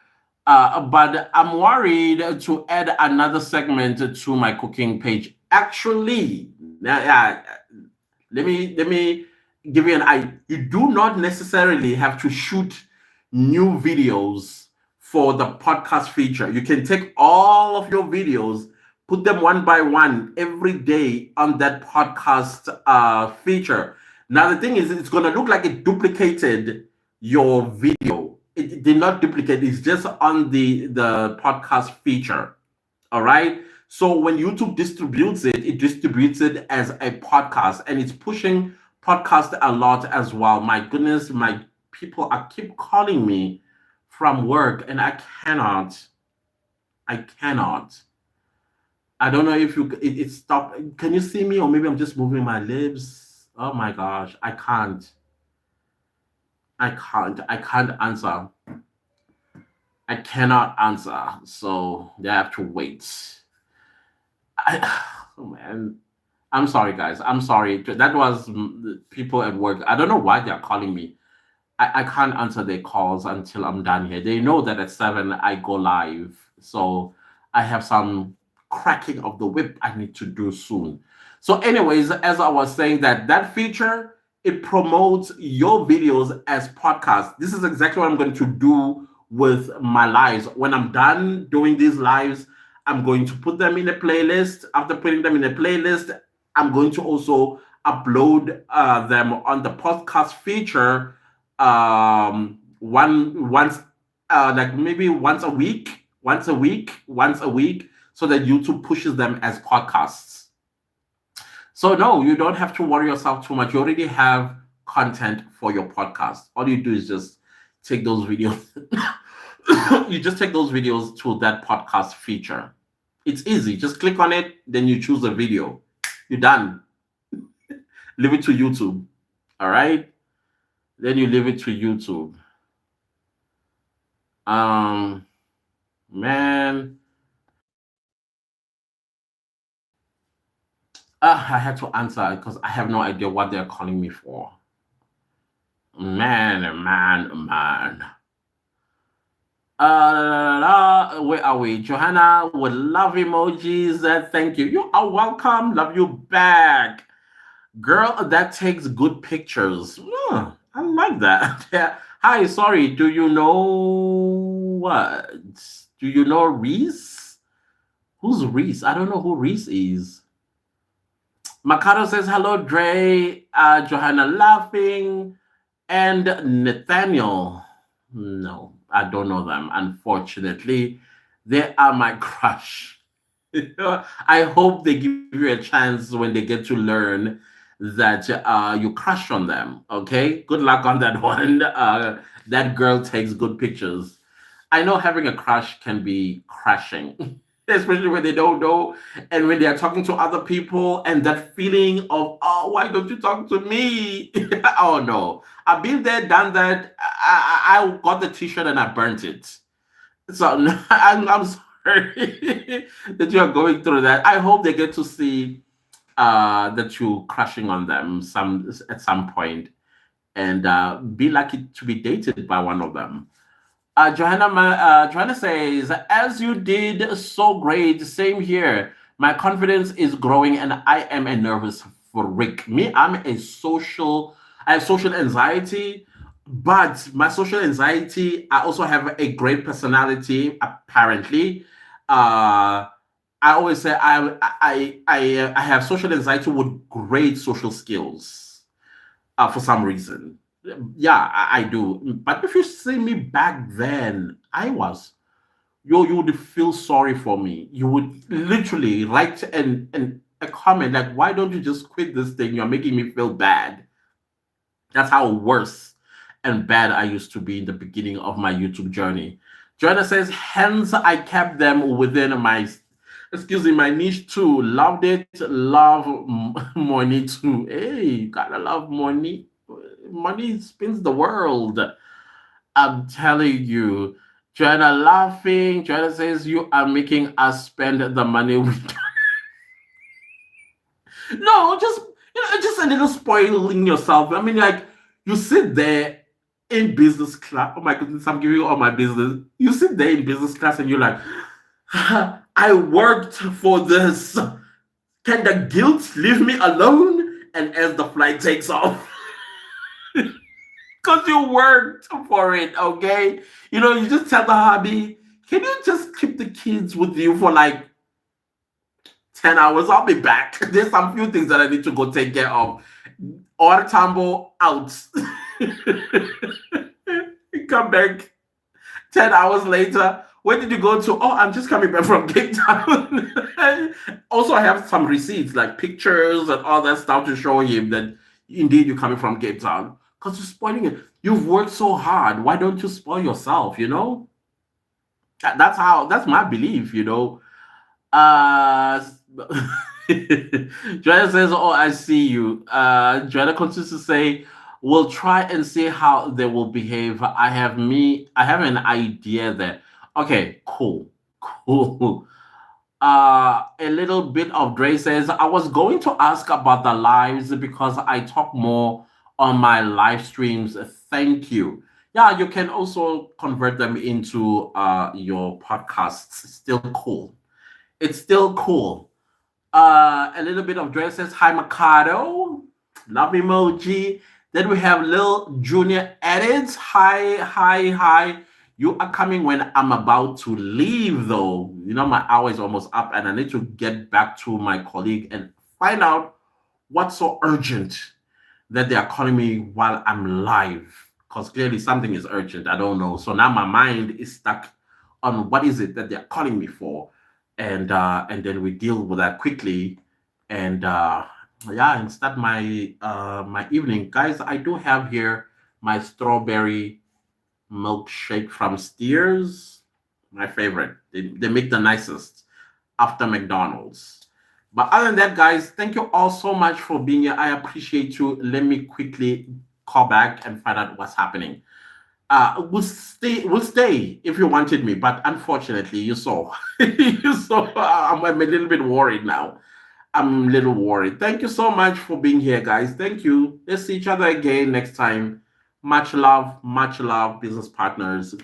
But I'm worried to add another segment to my cooking page. Actually, let me give you an idea. You do not necessarily have to shoot new videos for the podcast feature. You can take all of your videos, put them one by one every day on that podcast feature. Now the thing is, it's going to look like it duplicated your video. It did not duplicate. It's just on the podcast feature. All right. So when YouTube distributes it, it distributes it as a podcast, and it's pushing podcast a lot as well. My goodness, my people are keep calling me from work, and I cannot. I cannot. I don't know if it stopped. Can you see me, or maybe I'm just moving my lips? Oh my gosh, I can't. I can't answer. I cannot answer. So they have to wait. Oh man. I'm sorry, guys. I'm sorry. That was people at work. I don't know why they're calling me. I can't answer their calls until I'm done here. They know that at 7 I go live. So I have some cracking of the whip I need to do soon. So, anyways, as I was saying, that feature, it promotes your videos as podcasts. This is exactly what I'm going to do with my lives. When I'm done doing these lives, I'm going to put them in a playlist. After putting them in a playlist, I'm going to also upload them on the podcast feature once like maybe once a week, so that YouTube pushes them as podcasts. So no, you don't have to worry yourself too much. You already have content for your podcast. All you do is just take those videos. You just take those videos to that podcast feature. It's easy. Just click on it, then you choose a video. You're done. Leave it to YouTube. All right. Then you leave it to YouTube. Um, man, I had to answer because I have no idea what they're calling me for. Man. Where are we? Johanna with love emojis. Thank you. You are welcome. Love you back. Girl that takes good pictures. I like that. Yeah. Hi, sorry. Do you know what? Do you know Reese? Who's Reese? I don't know who Reese is. Mikado says hello, Dre. Johanna laughing. And Nathaniel. No, I don't know them. Unfortunately, they are my crush. I hope they give you a chance when they get to learn that you crush on them. Okay, good luck on that one. That girl takes good pictures. I know having a crush can be crushing, especially when they don't know and when they are talking to other people, and that feeling of, oh, why don't you talk to me? Oh no, I've been there, done that. I got the T-shirt and I burnt it. So I'm sorry that you are going through that. I hope they get to see that you're crushing on them at some point, and be lucky to be dated by one of them. Johanna says, as you did so great, same here. My confidence is growing and I am a nervous freak. Me, I have social anxiety, but my social anxiety, I also have a great personality, apparently. Uh, I always say I have social anxiety with great social skills for some reason. Yeah, I do. But if you see me back then, you would feel sorry for me. You would literally write and a comment like, why don't you just quit this thing? You're making me feel bad. That's how worse and bad I used to be in the beginning of my YouTube journey. Joanna says, hence I kept them within my niche too. Loved it. Love money too. Hey, gotta love money. Money spins the world. I'm telling you. Joanna laughing. Joanna says, you are making us spend the money we No, just a little spoiling yourself. I mean, like you sit there in business class. Oh my goodness, I'm giving you all my business. You sit there in business class and you're like, I worked for this. Can the guilt leave me alone? And as the flight takes off, because you worked for it, okay? You just tell the hubby, can you just keep the kids with you for like 10 hours? I'll be back. There's some few things that I need to go take care of. Or Tambo out. Come back 10 hours later. Where did you go to? Oh, I'm just coming back from Cape Town. Also, I have some receipts, like pictures and all that stuff to show him that indeed you're coming from Cape Town. Because you're spoiling it. You've worked so hard. Why don't you spoil yourself? That's my belief. Uh, Joanna says, "Oh, I see you." Joanna continues to say, "We'll try and see how they will behave. I have an idea there." Okay, cool. A little bit of Dre says, "I was going to ask about the lives because I talk more on my live streams. Thank you." Yeah, you can also convert them into your podcasts. It's still cool. A little bit of Dre says, hi, Mikado. Love emoji. Then we have Lil Junior Edits. Hi. You are coming when I'm about to leave, though. My hour is almost up, and I need to get back to my colleague and find out what's so urgent that they are calling me while I'm live. because clearly something is urgent. I don't know. So now my mind is stuck on what is it that they're calling me for, and then we deal with that quickly, and yeah, and start my evening, guys. I do have here my strawberry milkshake from Steers, my favorite. They make the nicest after McDonald's. But other than that, guys, thank you all so much for being here. I appreciate you. Let me quickly call back and find out what's happening. We'll stay if you wanted me, but unfortunately, you saw, you saw. I'm a little bit worried now. I'm a little worried. Thank you so much for being here, guys. Thank you. Let's see each other again next time. Much love, business partners.